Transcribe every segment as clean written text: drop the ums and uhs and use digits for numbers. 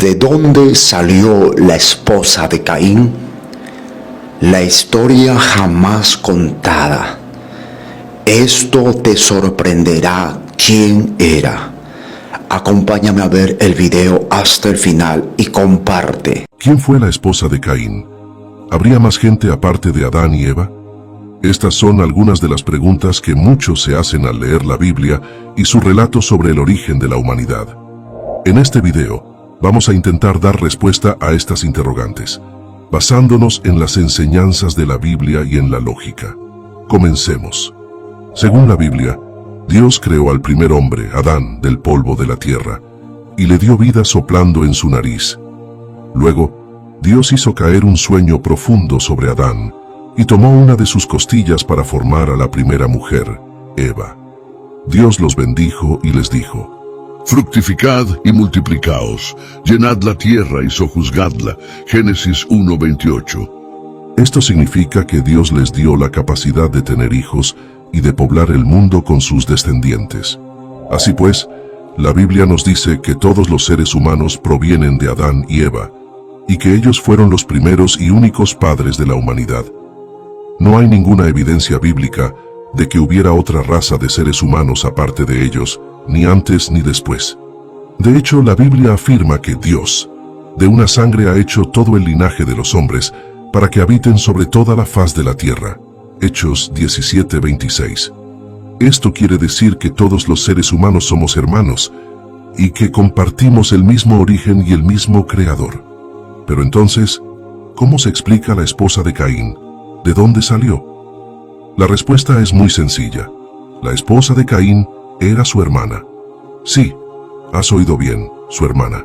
¿De dónde salió la esposa de Caín? La historia jamás contada. Esto te sorprenderá quién era. Acompáñame a ver el video hasta el final y comparte. ¿Quién fue la esposa de Caín? ¿Habría más gente aparte de Adán y Eva? Estas son algunas de las preguntas que muchos se hacen al leer la Biblia y su relato sobre el origen de la humanidad. En este video, vamos a intentar dar respuesta a estas interrogantes, basándonos en las enseñanzas de la Biblia y en la lógica. Comencemos. Según la Biblia, Dios creó al primer hombre, Adán, del polvo de la tierra, y le dio vida soplando en su nariz. Luego, Dios hizo caer un sueño profundo sobre Adán, y tomó una de sus costillas para formar a la primera mujer, Eva. Dios los bendijo y les dijo: fructificad y multiplicaos, llenad la tierra y sojuzgadla. Génesis 1:28. Esto significa que Dios les dio la capacidad de tener hijos y de poblar el mundo con sus descendientes. Así pues, la Biblia nos dice que todos los seres humanos provienen de Adán y Eva, y que ellos fueron los primeros y únicos padres de la humanidad. No hay ninguna evidencia bíblica de que hubiera otra raza de seres humanos aparte de ellos, ni antes ni después. De hecho, la Biblia afirma que Dios, de una sangre ha hecho todo el linaje de los hombres para que habiten sobre toda la faz de la tierra. Hechos 17:26. Esto quiere decir que todos los seres humanos somos hermanos y que compartimos el mismo origen y el mismo creador. Pero entonces, ¿cómo se explica la esposa de Caín? ¿De dónde salió? La respuesta es muy sencilla. La esposa de Caín era su hermana. Sí, has oído bien, su hermana.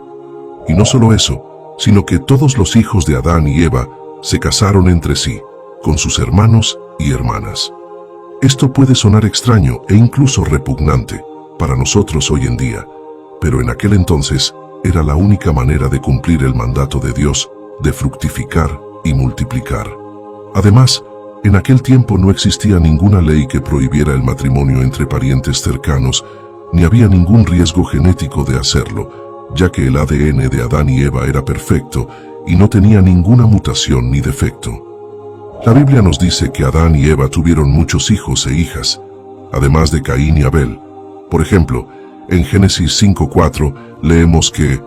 Y no solo eso, sino que todos los hijos de Adán y Eva se casaron entre sí, con sus hermanos y hermanas. Esto puede sonar extraño e incluso repugnante para nosotros hoy en día, pero en aquel entonces era la única manera de cumplir el mandato de Dios de fructificar y multiplicar. Además, en aquel tiempo no existía ninguna ley que prohibiera el matrimonio entre parientes cercanos, ni había ningún riesgo genético de hacerlo, ya que el ADN de Adán y Eva era perfecto y no tenía ninguna mutación ni defecto. La Biblia nos dice que Adán y Eva tuvieron muchos hijos e hijas, además de Caín y Abel. Por ejemplo, en Génesis 5:4 leemos que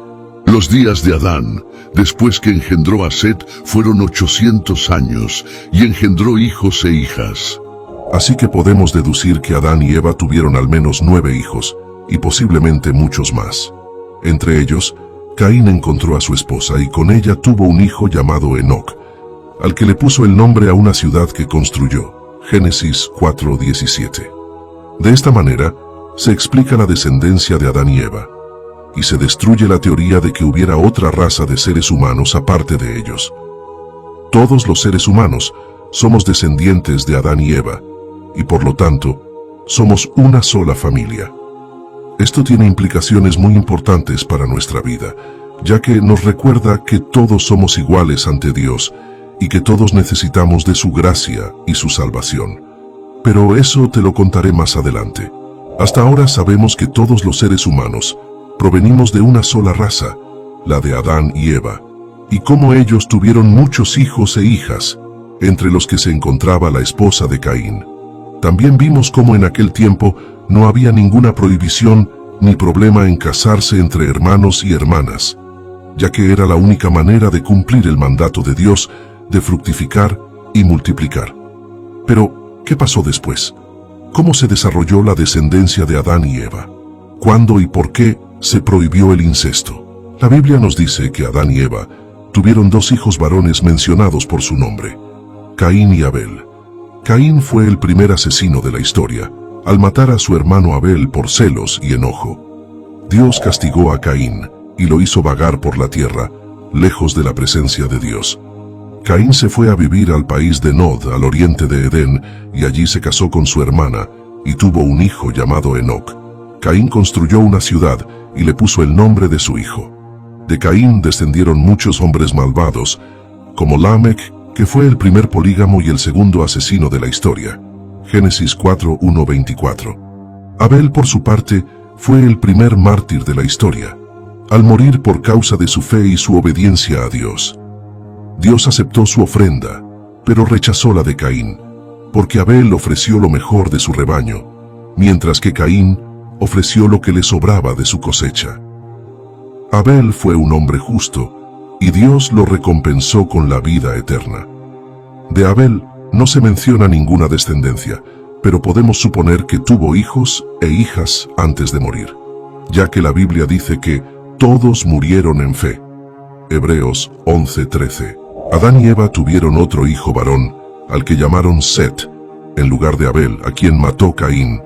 los días de Adán, después que engendró a Set, fueron 800 años, y engendró hijos e hijas. Así que podemos deducir que Adán y Eva tuvieron al menos 9 hijos, y posiblemente muchos más. Entre ellos, Caín encontró a su esposa y con ella tuvo un hijo llamado Enoc, al que le puso el nombre a una ciudad que construyó. Génesis 4:17. De esta manera, se explica la descendencia de Adán y Eva, y se destruye la teoría de que hubiera otra raza de seres humanos aparte de ellos. Todos los seres humanos somos descendientes de Adán y Eva, y por lo tanto, somos una sola familia. Esto tiene implicaciones muy importantes para nuestra vida, ya que nos recuerda que todos somos iguales ante Dios y que todos necesitamos de su gracia y su salvación. Pero eso te lo contaré más adelante. Hasta ahora sabemos que todos los seres humanos provenimos de una sola raza, la de Adán y Eva, y cómo ellos tuvieron muchos hijos e hijas, entre los que se encontraba la esposa de Caín. También vimos cómo en aquel tiempo no había ninguna prohibición ni problema en casarse entre hermanos y hermanas, ya que era la única manera de cumplir el mandato de Dios de fructificar y multiplicar. Pero, ¿qué pasó después? ¿Cómo se desarrolló la descendencia de Adán y Eva? ¿Cuándo y por qué se prohibió el incesto? La Biblia nos dice que Adán y Eva tuvieron 2 hijos varones mencionados por su nombre, Caín y Abel. Caín fue el primer asesino de la historia, al matar a su hermano Abel por celos y enojo. Dios castigó a Caín y lo hizo vagar por la tierra, lejos de la presencia de Dios. Caín se fue a vivir al país de Nod, al oriente de Edén, y allí se casó con su hermana, y tuvo un hijo llamado Enoc. Caín construyó una ciudad y le puso el nombre de su hijo. De Caín descendieron muchos hombres malvados, como Lamec, que fue el primer polígamo y el segundo asesino de la historia. Génesis 4:1-24. Abel, por su parte, fue el primer mártir de la historia. al morir por causa de su fe y su obediencia a Dios. Dios aceptó su ofrenda, pero rechazó la de Caín, porque Abel ofreció lo mejor de su rebaño, mientras que Caín ofreció lo que le sobraba de su cosecha. Abel fue un hombre justo, y Dios lo recompensó con la vida eterna. De Abel no se menciona ninguna descendencia, pero podemos suponer que tuvo hijos e hijas antes de morir, ya que la Biblia dice que todos murieron en fe. Hebreos 11:13. Adán y Eva tuvieron otro hijo varón, al que llamaron Set, en lugar de Abel, a quien mató Caín.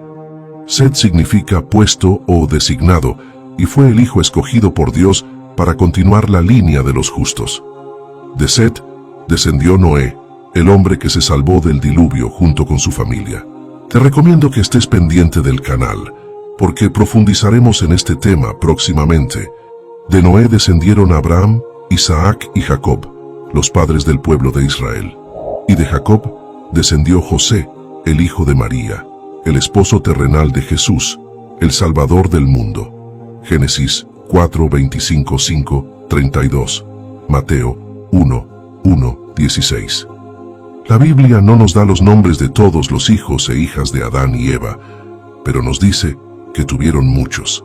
Set significa puesto o designado, y fue el hijo escogido por Dios para continuar la línea de los justos. De Set descendió Noé, el hombre que se salvó del diluvio junto con su familia. Te recomiendo que estés pendiente del canal, porque profundizaremos en este tema próximamente. De Noé descendieron Abraham, Isaac y Jacob, los padres del pueblo de Israel. Y de Jacob descendió José, el hijo de María, el esposo terrenal de Jesús, el Salvador del mundo. Génesis 4, 25, 5, 32, Mateo 1, 1, 16. La Biblia no nos da los nombres de todos los hijos e hijas de Adán y Eva, pero nos dice que tuvieron muchos.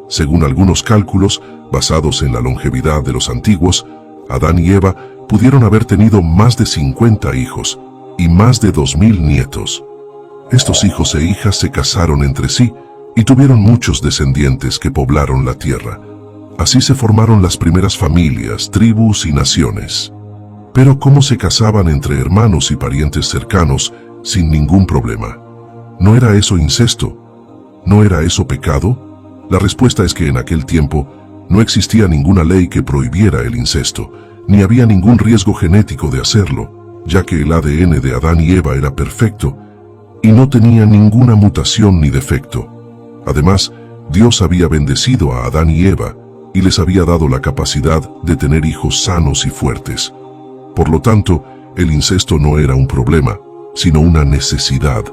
Según algunos cálculos, basados en la longevidad de los antiguos, Adán y Eva pudieron haber tenido más de 50 hijos y más de 2000 nietos. Estos hijos e hijas se casaron entre sí y tuvieron muchos descendientes que poblaron la tierra. Así se formaron las primeras familias, tribus y naciones. Pero ¿cómo se casaban entre hermanos y parientes cercanos sin ningún problema? ¿No era eso incesto? ¿No era eso pecado? La respuesta es que en aquel tiempo no existía ninguna ley que prohibiera el incesto, ni había ningún riesgo genético de hacerlo, ya que el ADN de Adán y Eva era perfecto y no tenía ninguna mutación ni defecto. Además, Dios había bendecido a Adán y Eva y les había dado la capacidad de tener hijos sanos y fuertes. Por lo tanto, el incesto no era un problema, sino una necesidad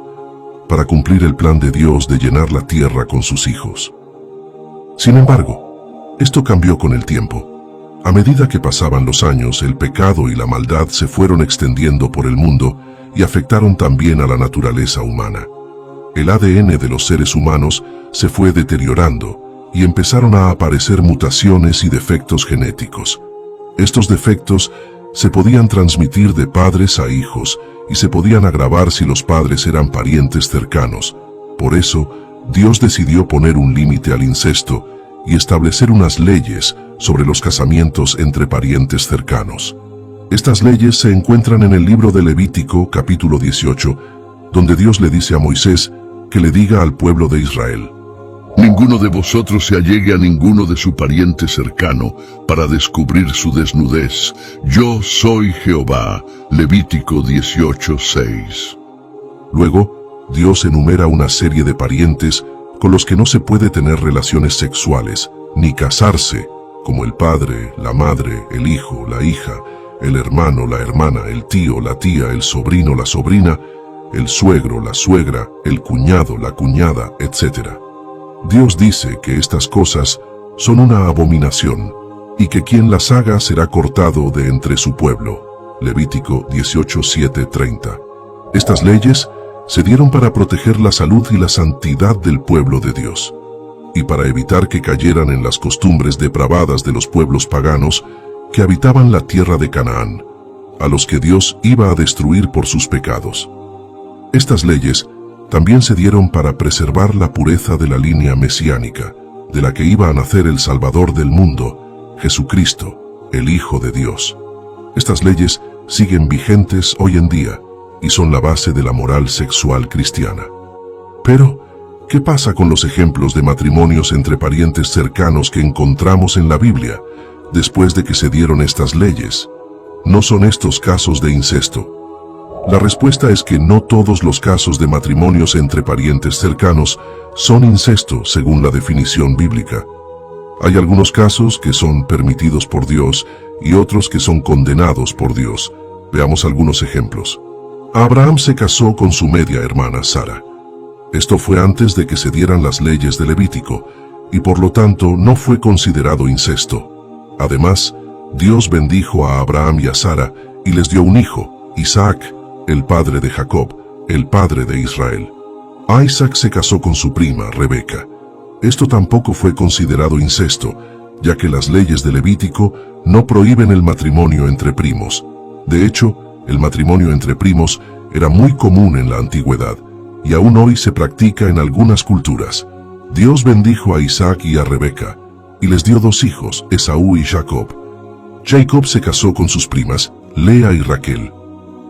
para cumplir el plan de Dios de llenar la tierra con sus hijos. Sin embargo, esto cambió con el tiempo. A medida que pasaban los años, el pecado y la maldad se fueron extendiendo por el mundo y afectaron también a la naturaleza humana. El ADN de los seres humanos se fue deteriorando y empezaron a aparecer mutaciones y defectos genéticos. Estos defectos se podían transmitir de padres a hijos y se podían agravar si los padres eran parientes cercanos. Por eso, Dios decidió poner un límite al incesto y establecer unas leyes sobre los casamientos entre parientes cercanos. Estas leyes se encuentran en el libro de Levítico, capítulo 18, donde Dios le dice a Moisés que le diga al pueblo de Israel: Ninguno de vosotros se allegue a ninguno de su pariente cercano para descubrir su desnudez. Yo soy Jehová. Levítico 18:6. Luego, Dios enumera una serie de parientes con los que no se puede tener relaciones sexuales, ni casarse, como el padre, la madre, el hijo, la hija, el hermano, la hermana, el tío, la tía, el sobrino, la sobrina, el suegro, la suegra, el cuñado, la cuñada, etc. Dios dice que estas cosas son una abominación y que quien las haga será cortado de entre su pueblo. Levítico 18:7-30. Estas leyes se dieron para proteger la salud y la santidad del pueblo de Dios, y para evitar que cayeran en las costumbres depravadas de los pueblos paganos que habitaban la tierra de Canaán, a los que Dios iba a destruir por sus pecados. Estas leyes también se dieron para preservar la pureza de la línea mesiánica, de la que iba a nacer el Salvador del mundo, Jesucristo, el Hijo de Dios. Estas leyes siguen vigentes hoy en día y son la base de la moral sexual cristiana. Pero, ¿qué pasa con los ejemplos de matrimonios entre parientes cercanos que encontramos en la Biblia después de que se dieron estas leyes? ¿No son estos casos de incesto? La respuesta es que no todos los casos de matrimonios entre parientes cercanos son incesto según la definición bíblica. Hay algunos casos que son permitidos por Dios y otros que son condenados por Dios. Veamos algunos ejemplos. Abraham se casó con su media hermana Sara. Esto fue antes de que se dieran las leyes de Levítico, y por lo tanto no fue considerado incesto. Además, Dios bendijo a Abraham y a Sara y les dio un hijo, Isaac, el padre de Jacob, el padre de Israel. Isaac se casó con su prima, Rebeca. Esto tampoco fue considerado incesto, ya que las leyes de Levítico no prohíben el matrimonio entre primos. De hecho, el matrimonio entre primos era muy común en la antigüedad, y aún hoy se practica en algunas culturas. Dios bendijo a Isaac y a Rebeca, y les dio 2 hijos, Esaú y Jacob. Jacob se casó con sus primas, Lea y Raquel.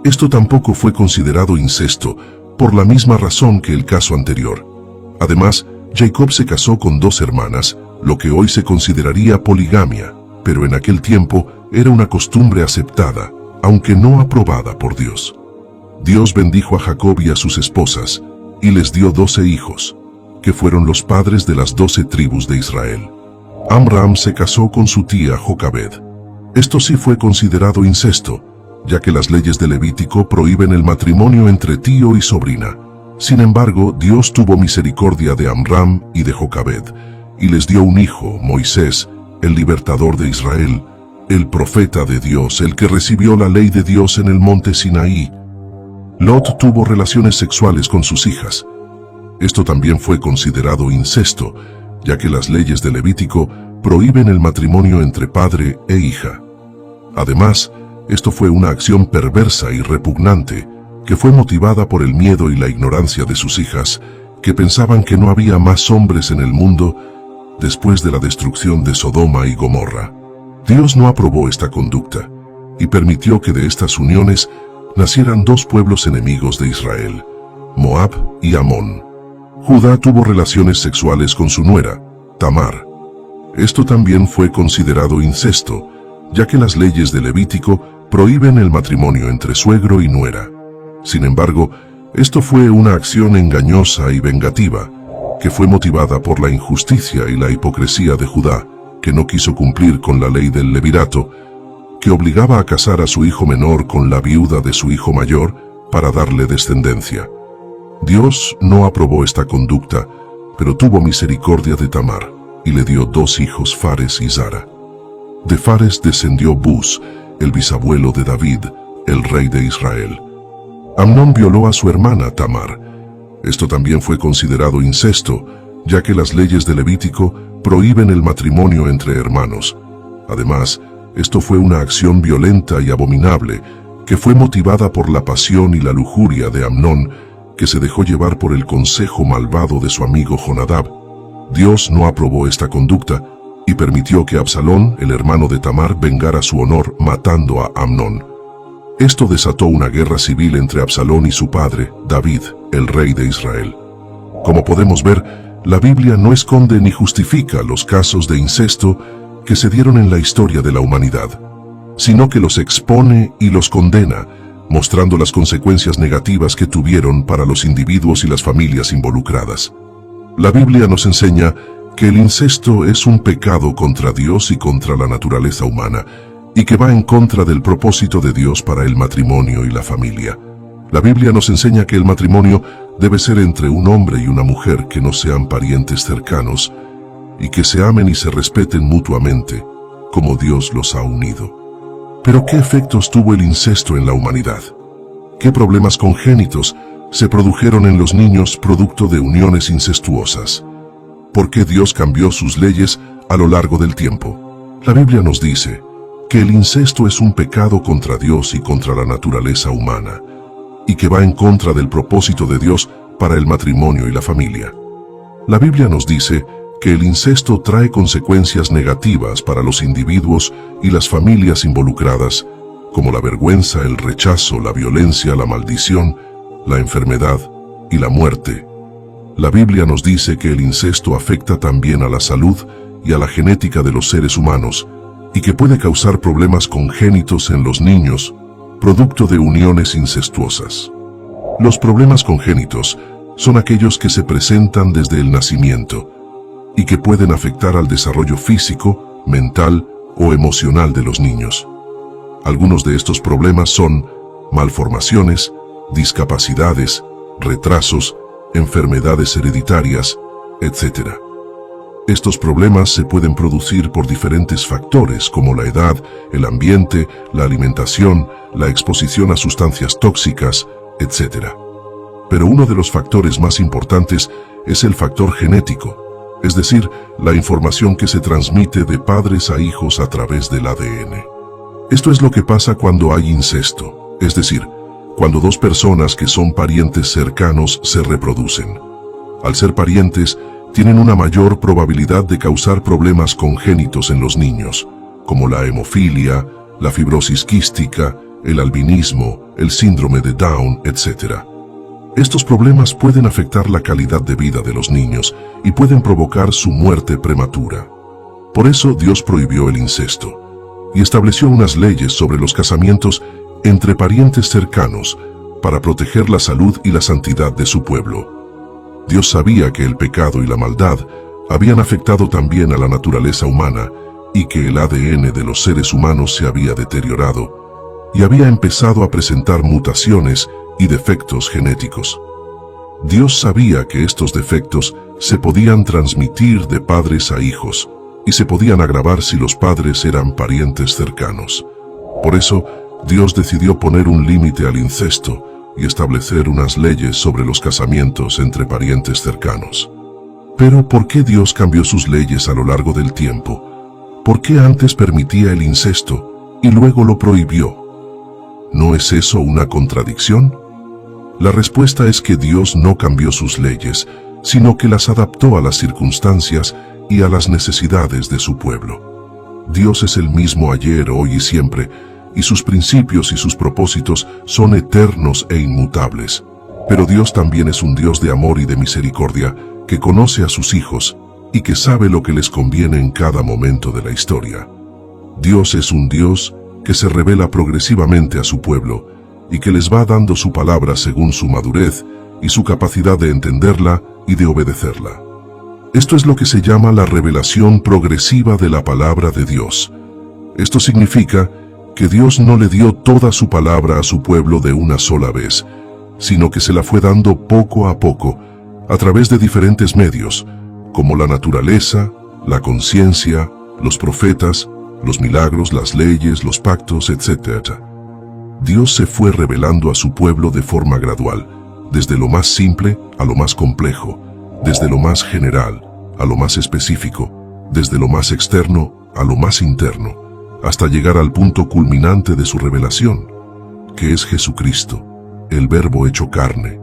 Esto tampoco fue considerado incesto, por la misma razón que el caso anterior. Además, Jacob se casó con 2 hermanas, lo que hoy se consideraría poligamia, pero en aquel tiempo era una costumbre aceptada, aunque no aprobada por Dios. Dios bendijo a Jacob y a sus esposas, y les dio 12 hijos, que fueron los padres de las 12 tribus de Israel. Amram se casó con su tía Jocabed. Esto sí fue considerado incesto, ya que las leyes de Levítico prohíben el matrimonio entre tío y sobrina. Sin embargo, Dios tuvo misericordia de Amram y de Jocabed, y les dio un hijo, Moisés, el libertador de Israel, el profeta de Dios, el que recibió la ley de Dios en el monte Sinaí. Lot tuvo relaciones sexuales con sus hijas. Esto también fue considerado incesto, ya que las leyes de Levítico prohíben el matrimonio entre padre e hija. Además, esto fue una acción perversa y repugnante, que fue motivada por el miedo y la ignorancia de sus hijas, que pensaban que no había más hombres en el mundo después de la destrucción de Sodoma y Gomorra. Dios no aprobó esta conducta, y permitió que de estas uniones nacieran 2 pueblos enemigos de Israel, Moab y Amón. Judá tuvo relaciones sexuales con su nuera, Tamar. Esto también fue considerado incesto, ya que las leyes de Levítico prohíben el matrimonio entre suegro y nuera. Sin embargo, esto fue una acción engañosa y vengativa, que fue motivada por la injusticia y la hipocresía de Judá, que no quiso cumplir con la ley del levirato, que obligaba a casar a su hijo menor con la viuda de su hijo mayor para darle descendencia. Dios no aprobó esta conducta, pero tuvo misericordia de Tamar, y le dio 2 hijos, Fares y Zara. De Fares descendió Bus, el bisabuelo de David, el rey de Israel. Amnón violó a su hermana Tamar. Esto también fue considerado incesto, ya que las leyes de Levítico prohíben el matrimonio entre hermanos. Además, esto fue una acción violenta y abominable, que fue motivada por la pasión y la lujuria de Amnón, que se dejó llevar por el consejo malvado de su amigo Jonadab. Dios no aprobó esta conducta, y permitió que Absalón, el hermano de Tamar, vengara su honor matando a Amnón. Esto desató una guerra civil entre Absalón y su padre, David, el rey de Israel. Como podemos ver, la Biblia no esconde ni justifica los casos de incesto que se dieron en la historia de la humanidad, sino que los expone y los condena, mostrando las consecuencias negativas que tuvieron para los individuos y las familias involucradas. La Biblia nos enseña que el incesto es un pecado contra Dios y contra la naturaleza humana, y que va en contra del propósito de Dios para el matrimonio y la familia. La Biblia nos enseña que el matrimonio debe ser entre un hombre y una mujer que no sean parientes cercanos, y que se amen y se respeten mutuamente, como Dios los ha unido. Pero ¿qué efectos tuvo el incesto en la humanidad? ¿Qué problemas congénitos se produjeron en los niños producto de uniones incestuosas? ¿Por qué Dios cambió sus leyes a lo largo del tiempo? La Biblia nos dice que el incesto es un pecado contra Dios y contra la naturaleza humana, y que va en contra del propósito de Dios para el matrimonio y la familia. La Biblia nos dice que el incesto trae consecuencias negativas para los individuos y las familias involucradas, como la vergüenza, el rechazo, la violencia, la maldición, la enfermedad y la muerte. La Biblia nos dice que el incesto afecta también a la salud y a la genética de los seres humanos, y que puede causar problemas congénitos en los niños, producto de uniones incestuosas. Los problemas congénitos son aquellos que se presentan desde el nacimiento, y que pueden afectar al desarrollo físico, mental o emocional de los niños. Algunos de estos problemas son malformaciones, discapacidades, retrasos, enfermedades hereditarias, etc. Estos problemas se pueden producir por diferentes factores como la edad, el ambiente, la alimentación, la exposición a sustancias tóxicas, etc. Pero uno de los factores más importantes es el factor genético, es decir, la información que se transmite de padres a hijos a través del ADN. Esto es lo que pasa cuando hay incesto, es decir, cuando dos personas que son parientes cercanos se reproducen. Al ser parientes, tienen una mayor probabilidad de causar problemas congénitos en los niños, como la hemofilia, la fibrosis quística, el albinismo, el síndrome de Down, etc. Estos problemas pueden afectar la calidad de vida de los niños y pueden provocar su muerte prematura. Por eso Dios prohibió el incesto y estableció unas leyes sobre los casamientos entre parientes cercanos para proteger la salud y la santidad de su pueblo. Dios sabía que el pecado y la maldad habían afectado también a la naturaleza humana y que el ADN de los seres humanos se había deteriorado y había empezado a presentar mutaciones y defectos genéticos. Dios sabía que estos defectos se podían transmitir de padres a hijos y se podían agravar si los padres eran parientes cercanos. Por eso, Dios decidió poner un límite al incesto y establecer unas leyes sobre los casamientos entre parientes cercanos. Pero, ¿por qué Dios cambió sus leyes a lo largo del tiempo? ¿Por qué antes permitía el incesto y luego lo prohibió? ¿No es eso una contradicción? La respuesta es que Dios no cambió sus leyes, sino que las adaptó a las circunstancias y a las necesidades de su pueblo. Dios es el mismo ayer, hoy y siempre, y sus principios y sus propósitos son eternos e inmutables. Pero Dios también es un Dios de amor y de misericordia, que conoce a sus hijos y que sabe lo que les conviene en cada momento de la historia. Dios es un Dios que se revela progresivamente a su pueblo y que les va dando su palabra según su madurez y su capacidad de entenderla y de obedecerla. Esto es lo que se llama la revelación progresiva de la palabra de Dios. Esto significa que Dios no le dio toda su palabra a su pueblo de una sola vez, sino que se la fue dando poco a poco, a través de diferentes medios, como la naturaleza, la conciencia, los profetas, los milagros, las leyes, los pactos, etc. Dios se fue revelando a su pueblo de forma gradual, desde lo más simple a lo más complejo, desde lo más general a lo más específico, desde lo más externo a lo más interno, hasta llegar al punto culminante de su revelación, que es Jesucristo, el Verbo hecho carne,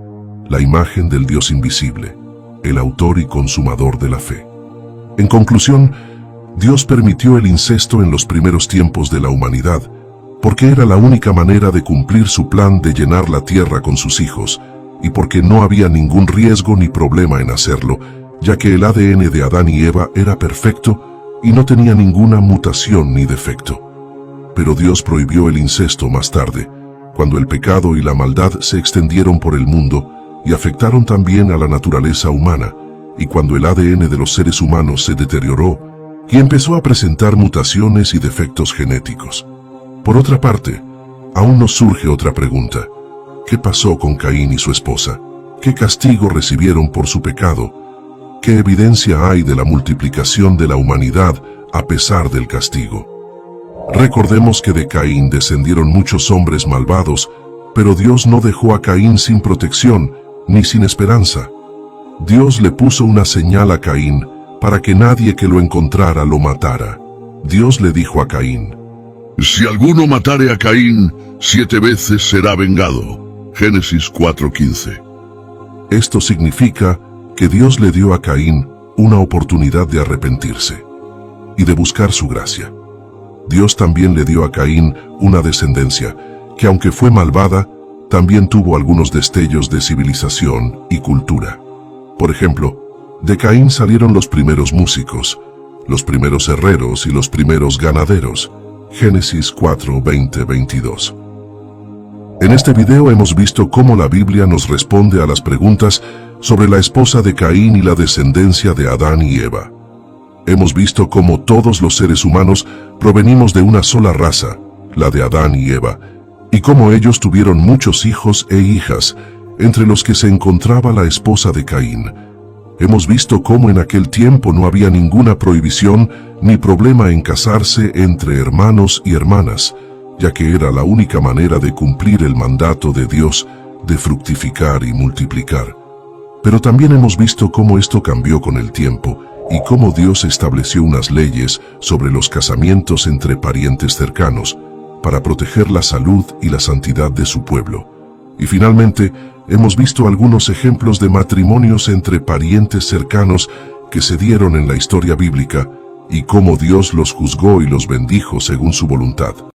la imagen del Dios invisible, el autor y consumador de la fe. En conclusión, Dios permitió el incesto en los primeros tiempos de la humanidad, porque era la única manera de cumplir su plan de llenar la tierra con sus hijos, y porque no había ningún riesgo ni problema en hacerlo, ya que el ADN de Adán y Eva era perfecto y no tenía ninguna mutación ni defecto. Pero Dios prohibió el incesto más tarde, cuando el pecado y la maldad se extendieron por el mundo y afectaron también a la naturaleza humana, y cuando el ADN de los seres humanos se deterioró y empezó a presentar mutaciones y defectos genéticos. Por otra parte, aún nos surge otra pregunta. ¿Qué pasó con Caín y su esposa? ¿Qué castigo recibieron por su pecado? ¿Qué evidencia hay de la multiplicación de la humanidad a pesar del castigo? Recordemos que de Caín descendieron muchos hombres malvados, pero Dios no dejó a Caín sin protección ni sin esperanza. Dios le puso una señal a Caín para que nadie que lo encontrara lo matara. Dios le dijo a Caín: Si alguno matare a Caín, 7 veces será vengado. Génesis 4:15. Esto significa que Dios le dio a Caín una oportunidad de arrepentirse y de buscar su gracia. Dios también le dio a Caín una descendencia que, aunque fue malvada, también tuvo algunos destellos de civilización y cultura. Por ejemplo, de Caín salieron los primeros músicos, los primeros herreros y los primeros ganaderos. Génesis 4:20-22. En este video hemos visto cómo la Biblia nos responde a las preguntas sobre la esposa de Caín y la descendencia de Adán y Eva. Hemos visto cómo todos los seres humanos provenimos de una sola raza, la de Adán y Eva, y cómo ellos tuvieron muchos hijos e hijas, entre los que se encontraba la esposa de Caín, Hemos visto cómo en aquel tiempo no había ninguna prohibición ni problema en casarse entre hermanos y hermanas, ya que era la única manera de cumplir el mandato de Dios de fructificar y multiplicar. Pero también hemos visto cómo esto cambió con el tiempo y cómo Dios estableció unas leyes sobre los casamientos entre parientes cercanos para proteger la salud y la santidad de su pueblo. Y finalmente, hemos visto algunos ejemplos de matrimonios entre parientes cercanos que se dieron en la historia bíblica y cómo Dios los juzgó y los bendijo según su voluntad.